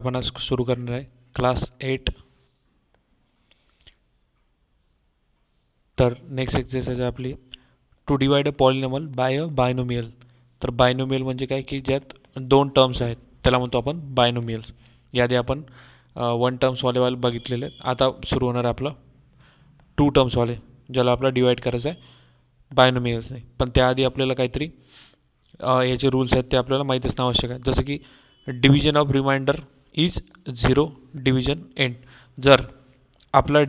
आपण आज सुरू करणार आहे क्लास 8. तर नेक्स्ट एक्सरसाइज आहे आपली to divide a polynomial by a binomial. तर बायनोमियल म्हणजे काय की ज्यात दोन टर्म्स आहेत त्याला म्हणतो आपण बायनोमियल्स. याआधी आपण वन टर्म्सवाले बघितलेले. आता सुरू होणार आपलं टू टर्म्सवाले ज्याला आपला डिवाइड करायचं आहे बायनोमियल्स नाही. पण त्याआधी आपल्याला काहीतरी याचे रूल्स आहेत ते आपल्याला माहीत असणं आवश्यक आहे. जसं की division of remainder is 0 division end. जर आपला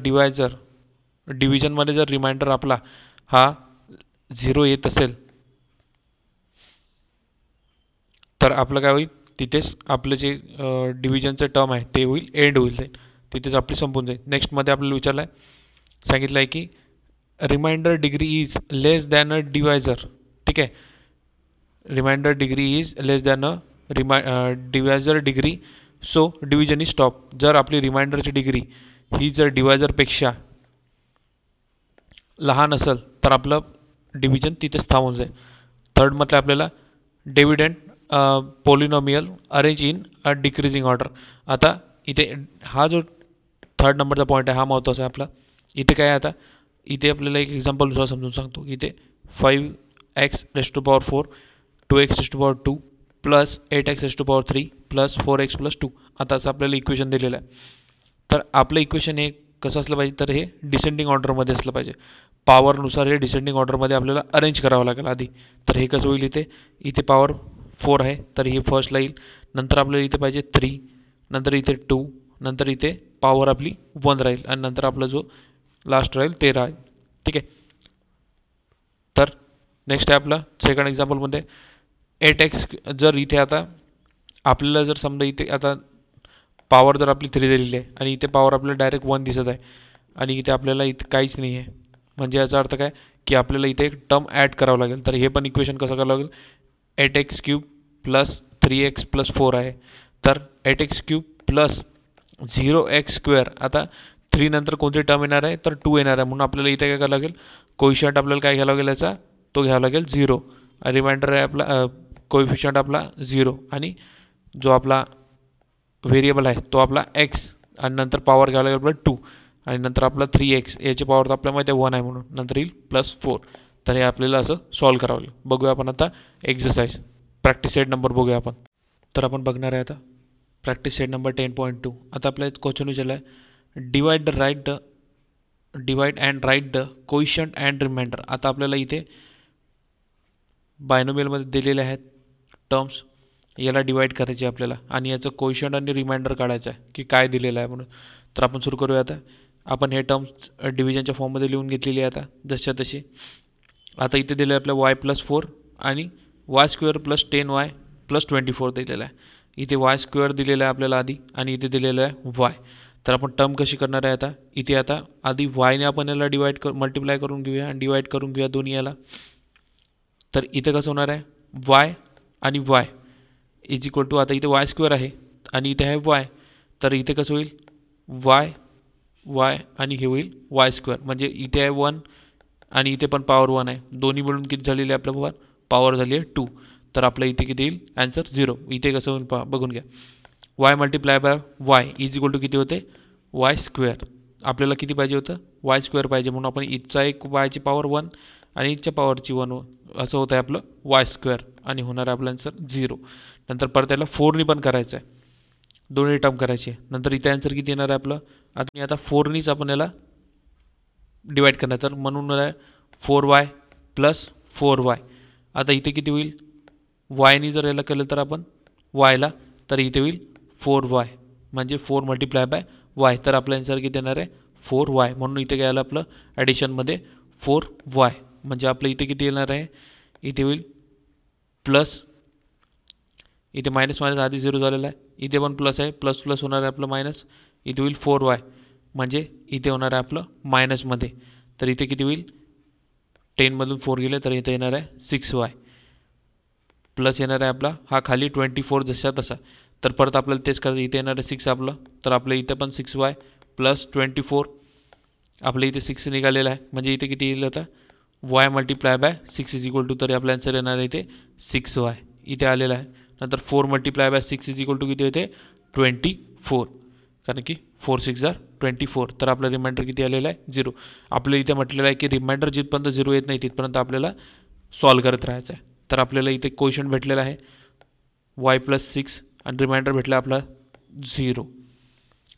डिव्हिजनमध्ये जर रिमाइंडर आपला हा 0 येत असेल तर आपलं काय होईल, तिथेच आपलं जे डिव्हिजनचं टर्म आहे ते होईल एंड होईल जाईल, तिथेच आपली संपून जाईल. नेक्स्टमध्ये आपल्याला विचारलं आहे सांगितलं आहे की remainder degree is less than a divisor. ठीक आहे, remainder degree is less than a divisor degree so division is stop. जर आपली रिमाइंडरची डिग्री ही जर डिवायझरपेक्षा लहान असेल तर आपलं डिव्हिजन तिथेच थांबून जाईल. थर्ड म्हटलं आपल्याला dividend polynomial arrange in a decreasing order. आता इथे हा जो थर्ड नंबरचा पॉईंट आहे हा महत्त्वाचा आहे आपला. इथे काय आहे, आता इथे आपल्याला एक एक्झाम्पल दुसरा समजून सांगतो. इथे 5x raise to power 4 2x raise to power 2 plus 8x raise to power 3 plus 4x plus 2 आता असं आपल्याला इक्वेशन दिलेलं आहे. तर आपलं इक्वेशन हे कसं असलं पाहिजे, तर हे डिसेंडिंग ऑर्डरमध्ये असलं पाहिजे. पॉवरनुसार हे डिसेंडिंग ऑर्डरमध्ये आपल्याला अरेंज करावं लागेल आधी. तर हे कसं होईल, इथे पॉवर 4 आहे तर हे फर्स्टला येईल, नंतर आपल्याला इथे पाहिजे 3, नंतर इथे 2, नंतर इथे पॉवर आपली 1 राहील आणि नंतर आपला जो लास्ट राहील ते राहील. ठीक आहे, तर नेक्स्ट आहे आपला सेकंड एक्झाम्पलमध्ये 8x. जर इथे आता आपल्याला जर समजा इथे आता पॉवर जर आपली 3 दिलेली आहे आणि इथे पॉवर आपल्याला डायरेक्ट 1 दिसत आहे आणि इथे आपल्याला इथे काहीच नाही आहे, म्हणजे याचा अर्थ काय की आपल्याला इथे एक टर्म ॲड करावं लागेल. तर हे पण इक्वेशन कसं करावं लागेल, 8x cube plus 3x plus 4 आहे तर 8x cube plus 0x square. आता 3 नंतर कोणती टर्म येणार आहे तर 2 येणार आहे, म्हणून आपल्याला इथे काय करावं लागेल, कोइफिशियंट आपल्याला काय घ्यावं लागेल याचा, तो घ्यावा लागेल 0. रिमाइंडर आहे आपला कोइफिशियंट आपला 0 आणि जो आपला व्हेरिएबल आहे तो आपला x आणि नंतर पॉवर घ्यावं लागेल आपला 2 आणि नंतर आपला 3x याची पॉवर तर आपल्याला माहिती आहे 1 आहे म्हणून नंतर येईल प्लस 4. तर हे आपल्याला असं सॉल्व करावं लागेल. बघूया आपण आता एक्सरसाइज प्रॅक्टिस सेट नंबर बघूया आपण. तर आपण बघणार आहे आता प्रॅक्टिस सेट नंबर 10.2. आता आपल्या क्वेश्चन विचारला आहे divide and write the coefficient and remainder. आता आपल्याला इथे बायनोमियलमध्ये दिलेले आहेत टर्म्स, याला डिवाइड करायचे आपल्याला आणि याचं कोइफिशियंट आणि रिमाइंडर काढायचं आहे की काय दिलेलं आहे म्हणून. तर आपण सुरू करूया. आता आपण हे टर्म्स डिव्हिजनच्या फॉर्ममध्ये लिहून घेतलेली आहे आता जशा तशी. आता इथे दिलं आहे आपलं y प्लस 4 आणि y square plus 10y plus 24 दिलेलं आहे. इथे y स्क्वेअर दिलेला आहे आपल्याला आधी आणि इथे दिलेलं आहे y. तर आपण टर्म कशी करणार आहे, आता इथे आता आधी y ने आपण याला मल्टिप्लाय करून घेऊया आणि डिवाइड करून घेऊया दोन्ही याला. तर इथे कसं होणार आहे, y आणि y इज इक्वल टू, आता इथे y स्क्वेअर आहे आणि इथे आहे y, तर इथे कसं होईल y आणि हे होईल y स्क्वेअर, म्हणजे इथे आहे 1 आणि इथे पण पॉवर 1 आहे, दोन्ही मिळून किती झालेली आहे आपल्या पॉवर झाली आहे 2. तर आपल्या इथे किती येईल आन्सर 0. इथे कसं होईल बघून घ्या, y multiply by y is equal to किती होते y स्क्वेअर. आपल्याला किती पाहिजे होतं y स्क्वेअर पाहिजे, म्हणून आपण इथचा एक y ची पॉवर 1 आणि इथच्या पॉवरची 1 असं होतं आहे आपलं y स्क्वेअर आणि होणार आहे आपलं आन्सर 0. नंतर परत त्याला 4 ने पण करायचं आहे, दोन्ही टर्म करायची आहे. नंतर इथे आन्सर किती येणार आहे आपलं, आता 4 नीच आपण याला डिवाइड करणार, तर म्हणून 4y प्लस 4y. आता इथे किती होईल, y नी जर याला केलं तर आपण y ला, तर इथे होईल 4y म्हणजे 4 मल्टिप्लाय बाय y. तर आपलं आन्सर किती येणार आहे 4y, म्हणून इथे काय आलं आपलं ॲडिशनमध्ये 4y. म्हणजे आपलं इथे किती येणार आहे, इथे होईल प्लस, इथे मायनस मायनस आधी 0 झालेला आहे, इथे पण प्लस आहे, प्लस प्लस होणार आहे आपलं मायनस, इथे होईल 4y म्हणजे इथे होणार आहे आपलं मायनसमध्ये. तर इथे किती होईल, 10मधून 4 गेले तर इथे येणार आहे 6y प्लस येणार आहे आपला हा खाली 24 जसा तसा. तर परत आपल्याला तेच करायचं, इथे येणार आहे 6 आपलं, तर आपलं इथे पण 6y प्लस 24, आपलं इथे 6 निघालेलं आहे, म्हणजे इथे किती येईल आता y multiply by 6 is equal to, तरी आपला आन्सर येणार आहे इथे 6y इथे आलेला आहे. नंतर 4 multiply by 6 is equal to किती होते 24, कारण की 4 6 जार 24. तर आपला रिमाइंडर किती आलेला आहे 0. आपल्याला इथे म्हटलेलं आहे की रिमाइंडर जिथपर्यंत 0 येत नाही तिथपर्यंत आपल्याला सॉल्व करत राहायचं आहे. तर आपल्याला इथे क्वेश्चन भेटलेला आहे y+6 आणि रिमाइंडर भेटला आपला 0.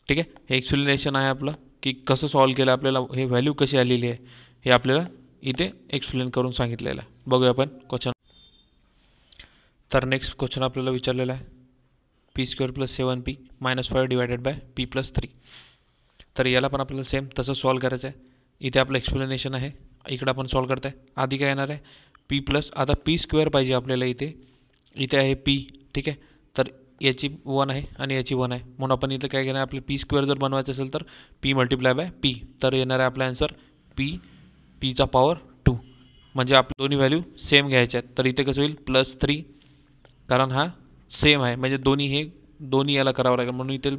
ठीक आहे, हे एक्सप्लेनेशन आहे आपलं की कसं सॉल्व केलं, आपल्याला हे व्हॅल्यू कशी आलेली आहे हे आपल्याला इथे एक्सप्लेन करून सांगितलेलं आहे. बघूया आपण क्वेश्चन. तर नेक्स्ट क्वेश्चन आपल्याला विचारलेला आहे p² + 7p - 5 / p+3. तर याला पण आपल्याला सेम तसं सॉल्व करायचं आहे. इथे आपलं एक्सप्लेनेशन आहे, इकडं आपण सॉल्व करत आहे. आधी काय येणार आहे p+, आता p² पाहिजे आपल्याला इथे आहे p. ठीक आहे, तर याची 1 आहे आणि याची 1 आहे, म्हणून आपण इथे काय घेणार, आपलं p² जर बनवायचं असेल तर p × p. तर येणार आहे आपला आन्सर p चा पॉवर 2. म्हणजे आपल्या दोन्ही व्हॅल्यू सेम घ्यायच्या आहेत. तर इथे कसं होईल +3, कारण हा सेम आहे म्हणजे दोन्ही याला करावं लागेल, म्हणून इथे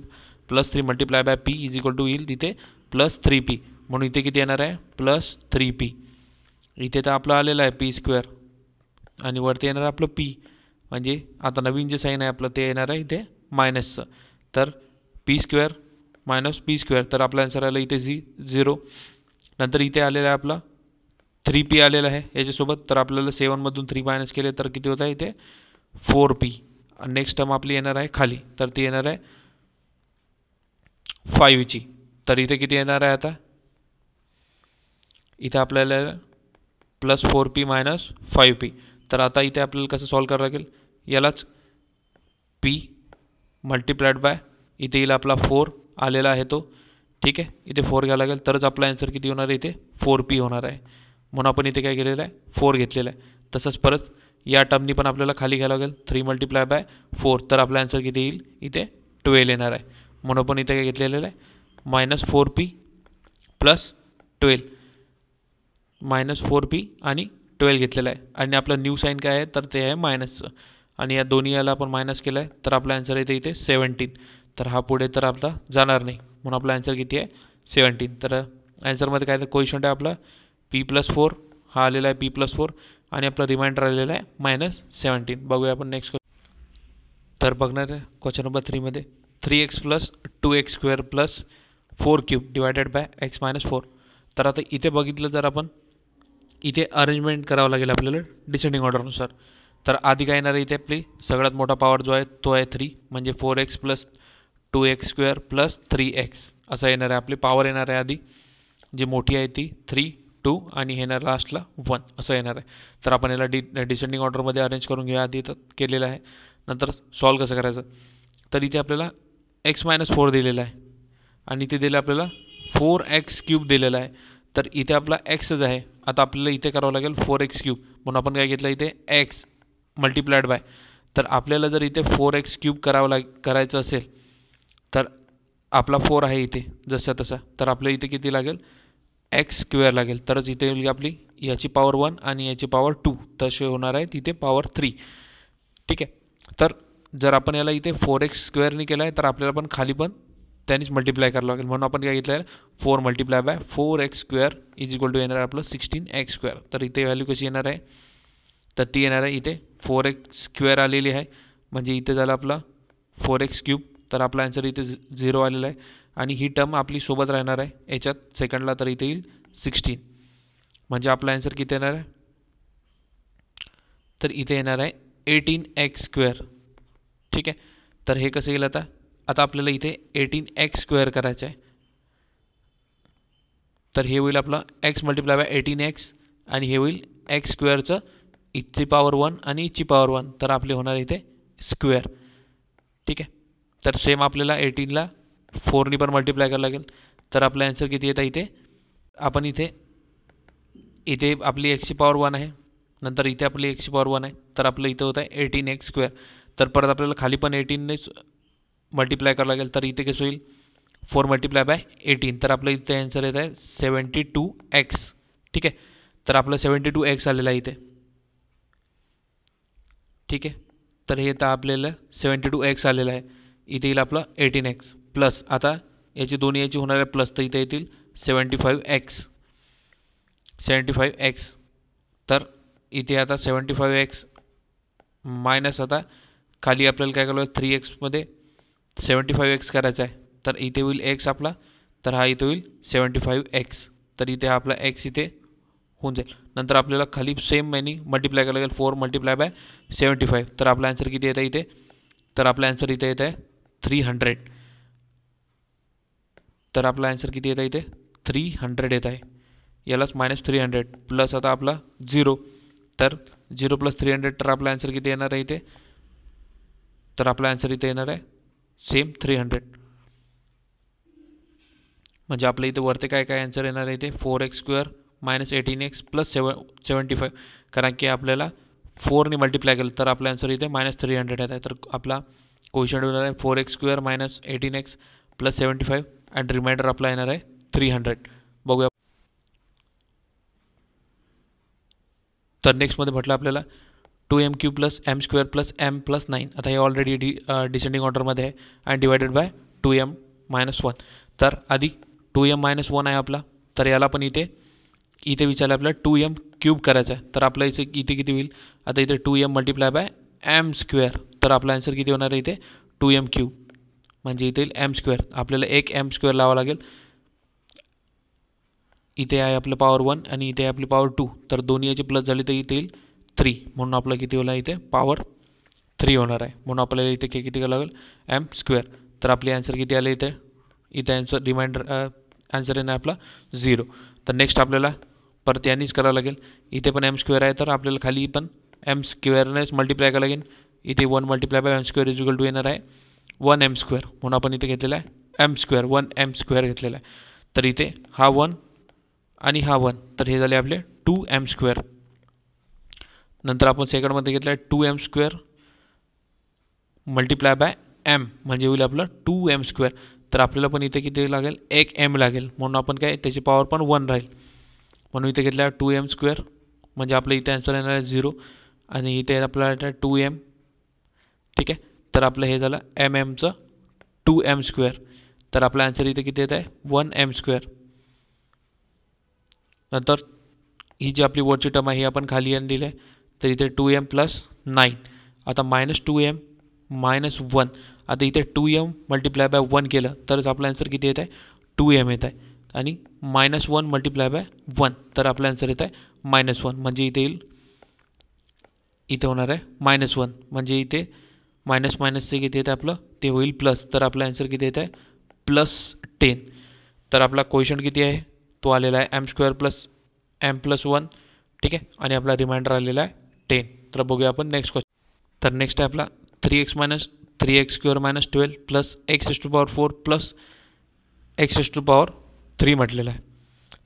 +3 × p येईल तिथे +3p, म्हणून इथे किती येणार आहे +3p. इथे तर आपलं आलेलं आहे p² आणि वरती येणार आहे आपलं p, म्हणजे आता नवीन जे साईन आहे आपलं ते येणार आहे इथे मायनसचं. तर p² - p², तर आपला आन्सर आला इथे 0. नंतर इथे आलेला आहे आपला 3p आलेला आहे याच्यासोबत. तर आपल्याला 7मधून 3 मायनस केले तर किती होत आहे इथे 4p. नेक्स्ट टर्म आपली येणार आहे खाली, तर ती येणार आहे 5ची. तर इथे किती येणार आहे, आता इथे आपल्याला +4p - 5p. तर आता इथे आपल्याला कसं सॉल्व करावं लागेल, यालाच p × इथे येईल आपला 4 आलेला आहे तो. ठीक आहे, इथे 4 घ्यावं लागेल तरच आपला आन्सर किती होणार आहे, इथे 4p होणार आहे. म्हणून आपण इथे काय केलेलं आहे 4 घेतलेलं आहे. तसंच परत या टर्मनी पण आपल्याला खाली घ्यावं लागेल 3 × 4. तर आपला आन्सर किती येईल इथे 12 येणार आहे. म्हणून आपण इथे काय घेतलेलं आहे -4p + 12, -4p आणि 12 घेतलेलं आहे. आणि आपलं न्यू साईन काय आहे, तर ते आहे मायनसचं, आणि या दोन्ही याला आपण मायनस केलं आहे. तर आपला आन्सर येते इथे 17. तर हा पुढे तर आपला जाणार नाही, म्हणून आपला आन्सर किती आहे 17. तर आन्सरमध्ये काय तर क्वेश्चन आहे आपला p+4, हा आलेला आहे p+4 आणि आपला रिमाइंडर आलेला आहे -17. बघूया आपण नेक्स्ट. तर बघणार आहे क्वेश्चन नंबर 3 मध्ये 3x + 2x² + 4³ / x - 4. तर आता इथे बघितलं जर आपण इथे अरेंजमेंट करावं लागेल आपल्याला डिसेंडिंग ऑर्डरनुसार. तर आधी काय येणार आहे इथे आपली सगळ्यात मोठा पॉवर जो आहे तो आहे 3, म्हणजे 4x + 2x² + 3x असं येणार आहे. आपली पॉवर येणार आहे आधी जी मोठी आहे ती 3, 2 आणि हे येणार लास्टला 1 असं येणार आहे. तर आपण याला डिसेंडिंग ऑर्डरमध्ये अरेंज करून घेऊया. आधी तर केलेलं आहे, नंतर सॉल्व कसं करायचं. तर इथे आपल्याला x - 4 दिलेला आहे आणि इथे दिलं आपल्याला 4x³ दिलेला आहे. तर इथे आपला xच आहे. आता आपल्याला इथे करावं लागेल 4x³, म्हणून आपण काय घेतलं इथे x × तर आपल्याला जर इथे 4x³ करायचं असेल तर आपला 4 आहे इथे जसा तसा, तर आपल्या इथे किती लागेल x² लागेल. तरच इथे येईल आपली याची पॉवर 1 आणि याची पॉवर 2, तसे होणार आहे तिथे पॉवर 3. ठीक आहे, तर जर आपण याला इथे 4x² ने केलं आहे तर आपल्याला पण खाली पण त्यानेच मल्टिप्लाय करावं लागेल. म्हणून आपण काय घेतलं आहे 4 × 4x² येणार आहे आपलं 16x². तर इथे व्हॅल्यू कशी येणार आहे, तर ती येणार आहे इथे 4x² आलेली आहे, म्हणजे इथे झालं आपला 4x³. तर आपला आन्सर इथे 0 आलेला आहे आणि ही टर्म आपली सोबत राहणार आहे याच्यात सेकंडला. तर इथे येईल 16, म्हणजे आपला आन्सर किती येणार आहे, तर इथे येणार आहे 18x². ठीक आहे, तर हे कसं येईल आता आपल्याला इथे 18x² करायचं आहे. तर हे होईल आपला x × 18x आणि हे होईल x²चं इथची पॉवर 1 आणि इथची पॉवर 1, तर आपले होणार इथे स्क्वेअर. ठीक आहे, तर सेम आपल्याला 18ला 4ने पण मल्टिप्लाय करावं लागेल. तर आपला आन्सर किती येतं इथे, आपण इथे आपली x ची पॉवर 1 आहे, नंतर इथे आपली x ची पॉवर 1 आहे, तर आपलं इथे होतं आहे 18x². तर परत आपल्याला खाली पण 18नेच मल्टिप्लाय करावं लागेल. तर इथे कसं होईल 4 × 18, तर आपलं इथे आन्सर येत आहे 72x. ठीक आहे, तर आपलं 72x आलेलं आहे इथे. ठीक आहे, तर हे तर आपल्याला 72x आलेलं आहे. इथे येईल आपलं 18x प्लस, आता याची दोन्ही याची होणार आहे प्लस, तर इथे येतील 75x. तर इथे आता 75x मायनस, आता खाली आपल्याला काय करावं 3x मध्ये 75x करायचा आहे तर इथे होईल x आपला, तर हा इथे होईल 75x. तर इथे हा आपला x इथे होऊन जाईल. नंतर आपल्याला खाली सेम यानी मल्टिप्लाय करायला लागेल 4 मल्टिप्लाय बाय 75. तर आपला आन्सर किती येत आहे इथे, तर आपला आन्सर इथे येत आहे 300. तर आपला आन्सर किती येत आहे इथे 300 येत आहे. यालाच -300 प्लस आता आपला 0, तर 0 + 300 तर आपला आन्सर किती येणार आहे इथे, तर आपला आन्सर इथे येणार आहे सेम 300. म्हणजे आपल्या इथे वरती काय काय आन्सर येणार आहे इथे 4x² -18x + 75, कारण की आपल्याला 4 ने मल्टिप्लाय केलं तर आपला आन्सर इथे -300 येत आहे. तर आपला क्वेश्चन येणार आहे 4x² -18x + 75 आणि रिमाइंडर आपला येणार आहे 300. बघूया. तर नेक्स्टमध्ये म्हटलं आपल्याला 2m³ + m² + m + 9. आता हे ऑलरेडी डिसेंडिंग ऑर्डरमध्ये आहे आणि डिवायडेड बाय 2m - 1. तर आधी 2m - 1 आहे आपला, तर याला पण इथे विचारलं आपल्याला 2m³ करायचं आहे. तर आपल्या इथे किती होईल, आता इथे 2m × m², तर आपला आन्सर किती होणार आहे इथे 2m³, म्हणजे इथे येईल m². आपल्याला एक m² लावावा लागेल. इथे आहे आपलं पॉवर 1 आणि इथे आहे आपली पॉवर 2, तर दोन्ही याची प्लस झाली तर इथे येईल 3, म्हणून आपलं किती होईल इथे पॉवर 3 होणार आहे. म्हणून आपल्याला इथे किती करावं लागेल m². तर आपली आन्सर किती आले इथे आन्सर रिमाइंडर आन्सर येणार आपला 0. तर नेक्स्ट आपल्याला परत यानीच करावं लागेल. इथे पण m² आहे तर आपल्याला खाली पण m²नेच मल्टिप्लाय करावं लागेल. इथे 1 × m² = येणार आहे 1m², म्हणून आपण इथे घेतलेला आहे m², 1m² घेतलेला आहे. तर इथे हा 1 आणि हा 1, तर हे झाले आपले 2m². नंतर आपण सेकंडमध्ये घेतला आहे 2m² × m, म्हणजे होईल आपलं 2m². तर आपल्याला पण इथे किती लागेल, एक m लागेल, म्हणून आपण काय त्याची पॉवर पण 1 राहील, म्हणून इथे घेतला 2m², म्हणजे आपलं इथे आन्सर येणार आहे 0 आणि इथे आपल्याला 2m. ठीक आहे, तर आपलं हे झालं mm चं 2m². तर आपला आन्सर इथे किती येत आहे 1m². नंतर ही जी आपली वरची टर्म आहे ही आपण खाली आणलेली आहे. तर इथे 2m + 9, आता -2m - 1. आता इथे 2m × 1 केलं तरच आपला आन्सर किती येत आहे 2m येत आहे, आणि -1 × 1 तर आपला आन्सर येत आहे -1, म्हणजे इथे येईल, इथे होणार आहे -1, म्हणजे इथे मायनसचे किती येते आपलं ते होईल प्लस. तर आपला आन्सर किती येत आहे +10. तर आपला क्वेश्चन किती आहे तो आलेला आहे m² + m + 1. ठीक आहे, आणि आपला रिमाइंडर आलेला आहे 10. तर बघूया आपण नेक्स्ट क्वेश्चन. तर नेक्स्ट आहे आपला 3x - 3x² - 12 + x⁴ + x⁴ म्हटलेलं आहे.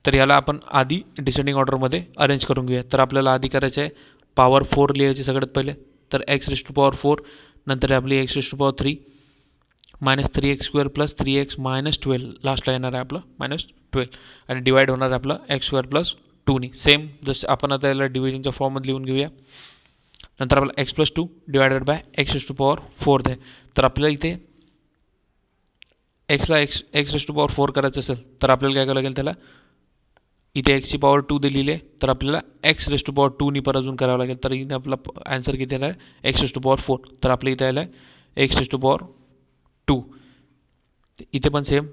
तर याला आपण आधी डिसेंडिंग ऑर्डरमध्ये अरेंज करून घेऊया. तर आपल्याला आधी करायचं आहे पॉवर 4 लिहायची सगळ्यात पहिले. तर x⁴, नंतर आपली x⁴ -3x² + 3x - 12, लास्टला येणार आहे आपलं -12 आणि डिवाइड होणार आहे आपलं x² + 2 नी. सेम जसं आपण आता याला डिव्हिजनच्या फॉर्ममध्ये लिहून घेऊया. नंतर आपला x + 2 डिवायडेड बाय x⁴ आहे. तर आपल्याला इथे x ला x⁴ करायचं असेल तर आपल्याला काय करावं लागेल, त्याला इथे x ची पॉवर 2 दिलेली आहे, तर आपल्याला x⁴ नी परत अजून करावं लागेल. तर इथे आपला आन्सर किती येणार आहे x⁴. तर आपल्या इथे आलं आहे x⁴. इथे पण सेम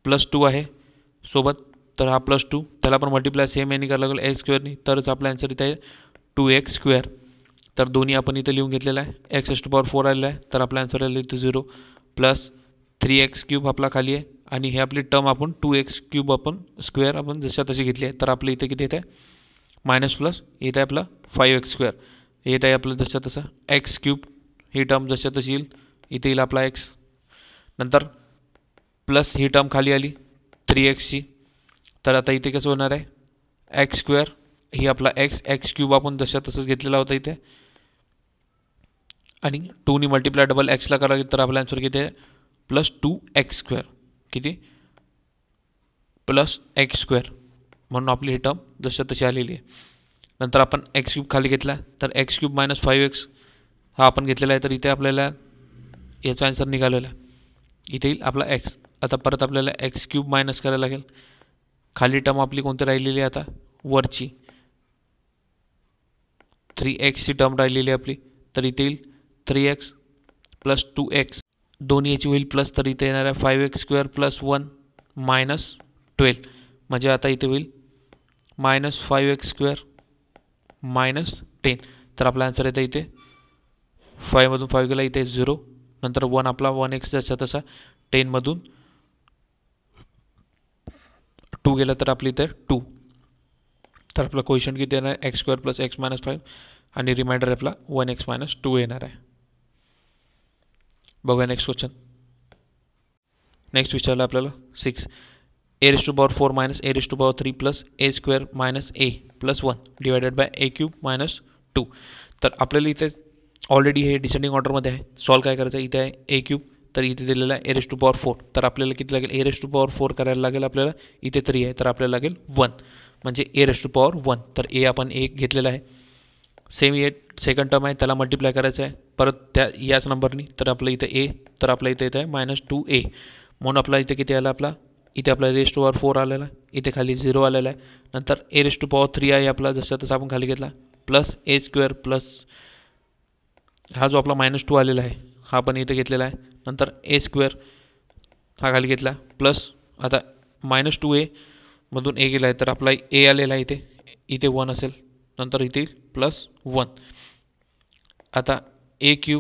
+2 आहे सोबत, तर हा +2 त्याला पण मल्टिप्लाय सेम याने करावं लागेल x² नी, तरच आपला आन्सर इथे आहे 2x². तर दोन्ही आपण इथे लिहून घेतलेला आहे. x⁴ आलेला आहे, तर आपला आन्सर आलेला इथे 0 + 3x³ आपला खाली आहे, आणि हे आपली टर्म आपण 2x³ आपण स्क्वेअर आपण जशा तशी घेतली आहे. तर आपलं इथे किती येत आहे मायनस प्लस येत आहे आपलं 5x². येत आहे आपलं जसं तसं x³ ही टर्म जशा तशी येईल, इथे येईल आपला x. नंतर प्लस ही टर्म खाली आली 3xची, तर आता इथे कसं होणार आहे x² ही आपला x³ आपण जशा तसंच घेतलेला होता इथे, आणि 2 नी मल्टिप्लाय डबल एक्सला करावं तर आपला आन्सर किती आहे +2x². किती +x², म्हणून आपली ही टर्म जशा तशी आलेली आहे. नंतर आपण x³ खाली घेतला तर x³ - 5x हा आपण घेतलेला आहे, तर इथे आपल्याला याचा आन्सर निघालेला आहे. इथे येईल आपला x. आता परत आपल्याला x³ मायनस करायला लागेल. खाली टर्म आपली कोणती राहिलेली आहे आता वरची 3x ची टर्म राहिलेली आहे आपली, तर इथे येईल 3x + 2x. दोन्ही याची होईल प्लस, तर इथे येणार आहे 5x² + 1 - 12, म्हणजे आता इथे होईल -5x² - 10. तर आपला आन्सर येतं इथे 5 मधून 5 गेला इथे 0, नंतर 1 आपला 1x जसा तसा, 10 मधून 2 गेला तर आपली इथे 2. तर आपला क्वेश्चन किती येणार आहे x² + x - 5 आणि रिमाइंडर आपला 1x - 2 येणार आहे. बघूया नेक्स्ट क्वेश्चन. नेक्स्ट विचारलं आपल्याला 6 a⁴ - a⁴ + a² - a + 1 / a³ - 2. तर आपल्याला इथे ऑलरेडी हे डिसेंडिंग ऑर्डरमध्ये आहे. सॉल्व काय करायचं आहे, इथे आहे a³, तर इथे दिलेला आहे a⁴ तर आपल्याला किती लागेल, a⁴ करायला लागेल आपल्याला, इथे 3 आहे तर आपल्याला लागेल 1, म्हणजे a⁴ तर a आपण 1 घेतलेला आहे. सेम ये सेकंड टर्म आहे त्याला मल्टिप्लाय करायचं आहे परत त्या याच नंबरनी, तर आपलं इथे a, तर आपल्या इथे येतं आहे -2a, म्हणून आपला इथे किती आला, आपला इथे आपला a⁴ आलेला आहे, इथे खाली 0 आलेला आहे. नंतर a⁴ आहे आपला जसं तसं आपण खाली घेतला, प्लस a² प्लस हा जो आपला -2 आलेला आहे हा पण इथे घेतलेला आहे. नंतर a² हा खाली घेतला, प्लस आता -2a मधून a गेला आहे तर आपला a आलेला आहे, इथे 1 असेल, नंतर इथे प्लस 1. आता a³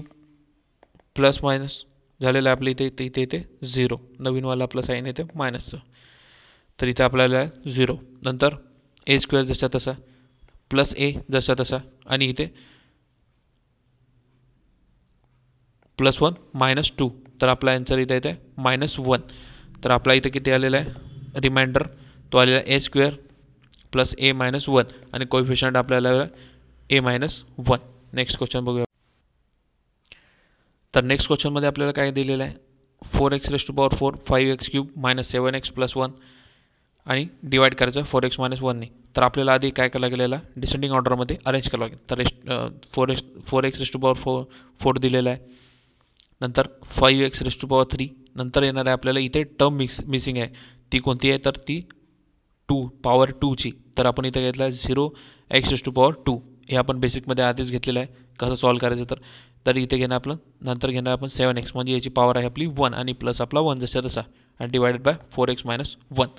प्लस मायनस झालेलं आहे आपल्या इथे 0, नवीनवाला आपला साईन येते मायनसचं, तर इथे आपल्याला 0. नंतर a² जसा तसा, प्लस a जसा तसा, आणि इथे +1 -2, तर आपला आन्सर इथे येते -1. तर आपला इथे किती आलेला आहे रिमाइंडर, तो आलेला आहे a² + a - 1 आणि कोएफिशियंट आपल्याला a - 1. नेक्स्ट क्वेश्चन बघूया. तर नेक्स्ट क्वेश्चनमध्ये आपल्याला काय दिलेलं आहे, 4x⁴ 5x³ - 7x + 1 आणि डिवाइड करायचं 4x - 1 ने. तर आपल्याला आधी काय करायला गेलेला, डिसेंडिंग ऑर्डरमध्ये अरेंज करावं लागेल. तर 4x⁴ दिलेला आहे, नंतर 5x⁴, नंतर येणार आहे आपल्याला इथे टर्म मिसिंग आहे, ती कोणती आहे तर ती 2 पॉवर 2 ची. तर आपण इथे घेतला आहे 0x⁴, हे आपण बेसिकमध्ये आधीच घेतलेलं आहे. कसं सॉल्व करायचं तर इथे घेणार आपलं, नंतर घेणार आपण 7x, म्हणजे याची पॉवर आहे आपली 1 आणि प्लस आपला 1 जसा तसा, आणि डिवायडेड बाय 4x - 1.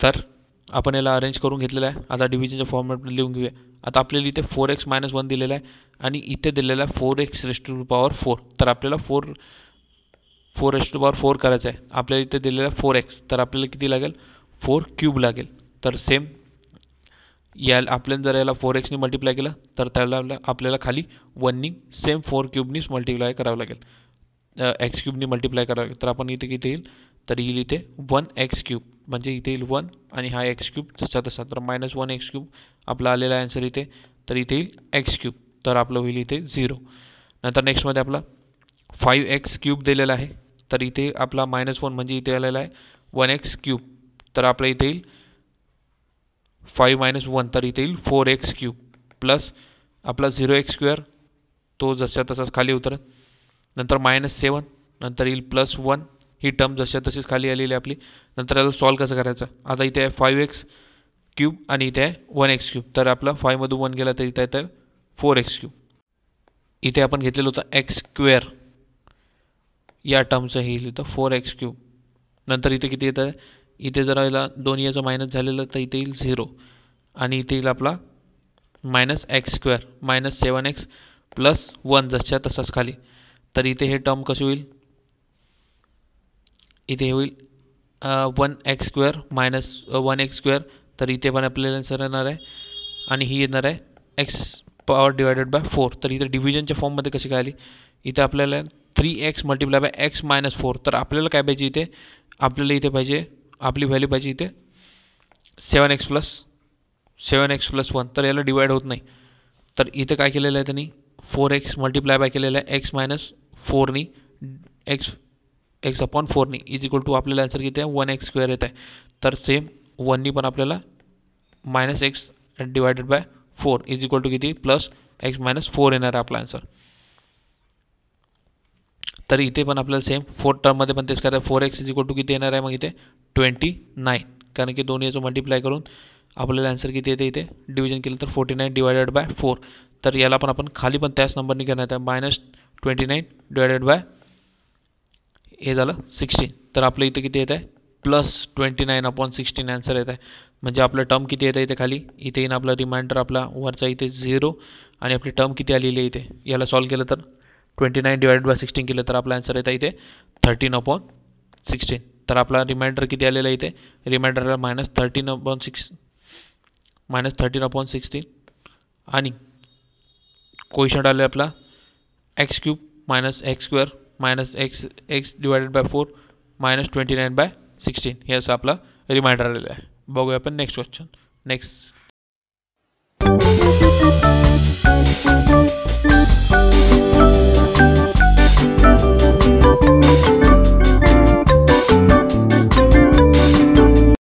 तर आपण याला अरेंज करून घेतलेलं आहे. आता डिव्हिजनच्या फॉर्मॅटमध्ये लिहून घेऊया. आता आपल्याला इथे 4x - 1 दिलेला आहे आणि इथे दिलेला आहे 4x⁴. तर आपल्याला 4x⁴ करायचं आहे. आपल्याला इथे दिलेला आहे 4x, तर आपल्याला किती लागेल 4³ लागेल. तर सेम आपल्याला जर याला 4x ने मल्टिप्लाय केलं तर त्याला आपल्याला खाली 1 नी सेम 4³ नीच मल्टिप्लाय करावं लागेल, x³ नी मल्टिप्लाय करावं लागेल. तर आपण इथे किती येईल, तर येईल इथे 1x³, म्हणजे इथे येईल 1 आणि हा x³ जसा तसा, तर -1x³ आपला आलेला आन्सर इथे, तर इथे येईल x³, तर आपलं होईल इथे 0. नंतर नेक्स्टमध्ये आपला 5x³ दिलेला आहे, तर इथे आपला -1 म्हणजे इथे आलेला आहे 1x³, तर आपल्या इथे येईल 5 - 1, तर इथे येईल 4x³ प्लस आपला 0x², तो जसा तसाच खाली उतरत. नंतर -7, नंतर येईल +1, ही टर्म जशा तशीच खाली आलेली आपली. नंतर याला सॉल्व कसं करायचं, आता इथे आहे 5x³ आणि इथे आहे 1x³, तर आपला 5 मधून 1 गेला तर इथे येतं 4x³. इथे आपण घेतलेलं होतं x², या टर्मचं हे येईल इथं 4x³. नंतर इथे किती येतं, इथे जर याला दोन्ही याचं मायनस झालेलं तर इथे येईल 0 आणि इथे येईल आपला -x² -7x + 1 जशा तसाच खाली. तर इथे हे टर्म कसे होईल, इथे होईल 1x² - 1x², तर इथे पण आपल्याला आन्सर येणार आहे आणि ही येणार आहे x⁴. तर इथे डिव्हिजनच्या फॉर्ममध्ये कशी काय आली, इथे आपल्याला 3x × x - 4, तर आपल्याला काय पाहिजे इथे, आपल्याला इथे पाहिजे आपली व्हॅल्यू पाहिजे इथे 7x + 1, तर याला डिवाइड होत नाही. तर इथे काय केलेलं आहे त्यांनी 4x × केलेलं आहे x - 4 नी, x/4 नी = आपल्याला आन्सर किती आहे 1x² येत आहे. तर सेम 1 नी पण आपल्याला -x / 4 = किती +x - 4 येणार आहे आपला आन्सर. तर इथे पण आपल्याला सेम 4 टर्ममध्ये पण तेच करायचं, 4x = किती येणार आहे मग इथे 29, कारण की दोन्ही याचं मल्टिप्लाय करून आपल्याला आन्सर किती येते, इथे डिव्हिजन केलं तर 49 / 4. तर याला पण आपण खाली पण त्याच नंबरने करणार आहे -29 / हे झालं 16. तर आपलं इथे किती येत आहे +29/16 आन्सर येत आहे. म्हणजे आपलं टर्म किती येतं इथे खाली, इथे येईन आपला रिमाइंडर आपला वरचा इथे 0 आणि आपली टर्म किती आलेली आहे इथे. याला सॉल्व केलं तर 29/16 केलं तर आपला आन्सर येतं इथे 13/16. तर आपला रिमाइंडर किती आलेला आहे इथे, रिमाइंडरला -13/16 आणि कोइशंट आले आपला x³ -x² -x/4 -29/16. हे असं आपला रिमाइंडर आलेला आहे. बघूया आपण नेक्स्ट क्वेश्चन. नेक्स्ट